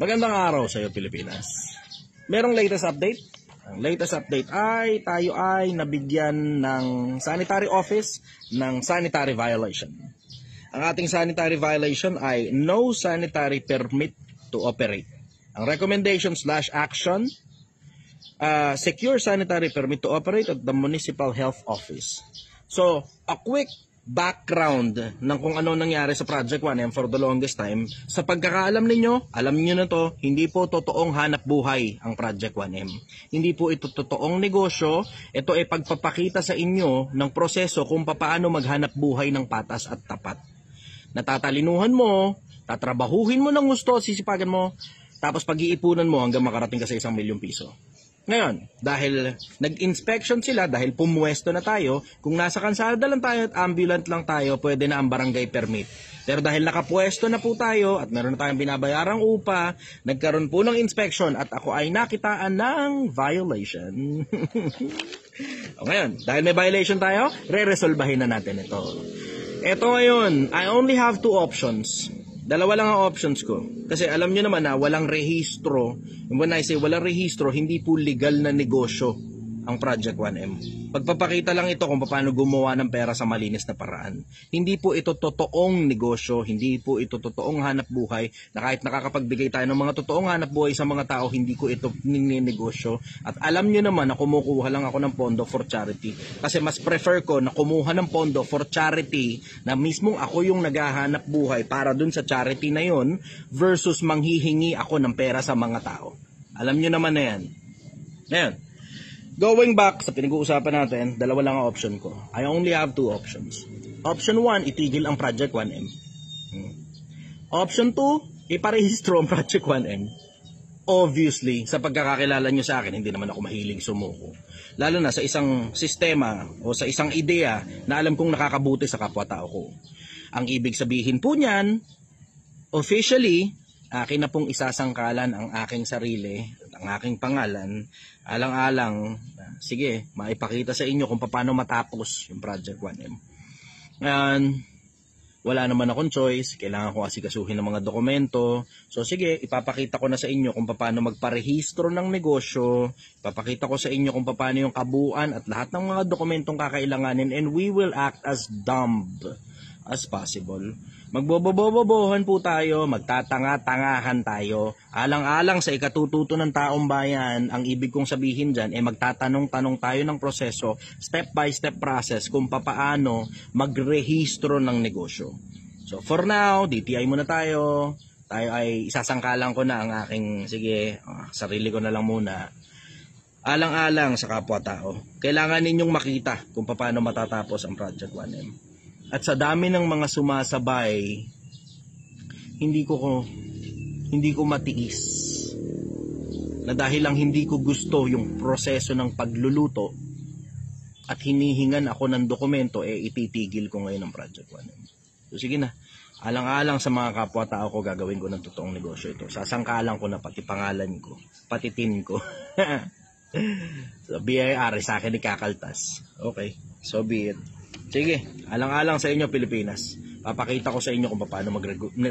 Magandang araw sa iyo, Pilipinas. Merong latest update? Ang latest update ay tayo ay nabigyan ng sanitary office ng sanitary violation. Ang ating sanitary violation ay no sanitary permit to operate. Ang recommendation/action, secure sanitary permit to operate at the Municipal Health Office. So, a quick background ng kung ano nangyari sa Project 1M for the longest time. Sa pagkakaalam ninyo, alam niyo na to, hindi po totoong hanap buhay ang Project 1M. Hindi po ito totoong negosyo. Ito ay pagpapakita sa inyo ng proseso kung paano maghanap buhay ng patas at tapat. Natatalinuhan mo, tatrabahuhin mo ng gusto, sisipagan mo, tapos pag-iipunan mo hanggang makarating ka sa 1 milyong piso. Ngayon, dahil nag-inspection sila, dahil pumuwesto na tayo, kung nasa kalsada lang tayo at ambulant lang tayo, pwede na ang barangay permit. Pero dahil nakapuwesto na po tayo at meron na tayong binabayarang upa, nagkaroon po ng inspection at ako ay nakitaan ng violation. O ngayon, dahil may violation tayo, re-resolbahin na natin ito. Ito ngayon, I only have 2 options. Dalawa lang ang options ko. Kasi alam nyo naman na walang rehistro. When I say walang rehistro, hindi po legal na negosyo ang Project 1M. Pagpapakita lang ito kung paano gumawa ng pera sa malinis na paraan. Hindi po ito totoong negosyo, hindi po ito totoong hanap buhay, na kahit nakakapagbigay tayo ng mga totoong hanap buhay sa mga tao, hindi ko ito ninegosyo. At alam nyo naman na kumukuha lang ako ng pondo for charity. Kasi mas prefer ko na kumuha ng pondo for charity na mismong ako yung naghahanap buhay para dun sa charity na yon versus manghihingi ako ng pera sa mga tao. Alam nyo naman na yan. Ngayon, going back sa pinag-uusapan natin, dalawa lang ang option ko. I only have 2 options. Option 1, itigil ang Project 1M. Option 2, iparehistro ang Project 1M. Obviously, sa pagkakakilala nyo sa akin, hindi naman ako mahilig sumuko. Lalo na sa isang sistema o sa isang ideya na alam kong nakakabuti sa kapwa-tao ko. Ang ibig sabihin po niyan, officially, akin na pong isasangkalan ang aking sarili at ang aking pangalan, alang-alang, sige, maipakita sa inyo kung paano matapos yung Project 1M. And, wala naman akong choice, kailangan ko asikasuhin ng mga dokumento. So sige, ipapakita ko na sa inyo kung paano magparehistro ng negosyo, ipapakita ko sa inyo kung paano yung kabuuan at lahat ng mga dokumentong kakailanganin, and we will act as dumb as possible. Magbobobobobohan po tayo, magtatanga-tangahan tayo. Alang-alang sa ikatututo ng taong bayan, ang ibig kong sabihin dyan, magtatanong-tanong tayo ng proseso, step-by-step process kung paano magrehistro ng negosyo. So for now, DTI muna tayo. Tayo ay isasangkalan ko na ang aking, sige, sarili ko na lang muna. Alang-alang sa kapwa-tao, kailangan ninyong makita kung paano matatapos ang Project 1M. At sa dami ng mga sumasabay, hindi ko matiis na dahil lang hindi ko gusto yung proseso ng pagluluto at hinihingan ako ng dokumento, ititigil ko ngayon ang Project 1M. So sige na, alang-alang sa mga kapwa-tao ko, gagawin ko ng totoong negosyo ito. Sasangkalan ko na pati pangalan ko, pati tin ko. So BIR sa akin ikakaltas. Okay, so be it. Sige, alang-alang sa inyo, Pilipinas. Papakita ko sa inyo kung paano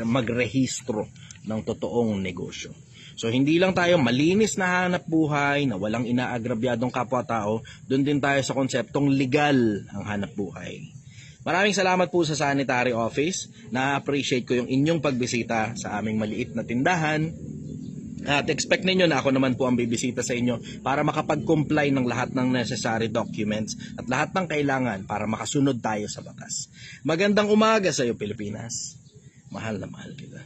magrehistro ng totoong negosyo. So hindi lang tayo malinis na hanap buhay, na walang inaagrabyadong kapwa-tao, doon din tayo sa konseptong legal ang hanap buhay. Maraming salamat po sa Sanitary Office. Na-appreciate ko yung inyong pagbisita sa aming maliit na tindahan. At expect ninyo na ako naman po ang bibisita sa inyo para makapag-comply ng lahat ng necessary documents at lahat ng kailangan para makasunod tayo sa batas. Magandang umaga sa iyo, Pilipinas. Mahal na mahal kita.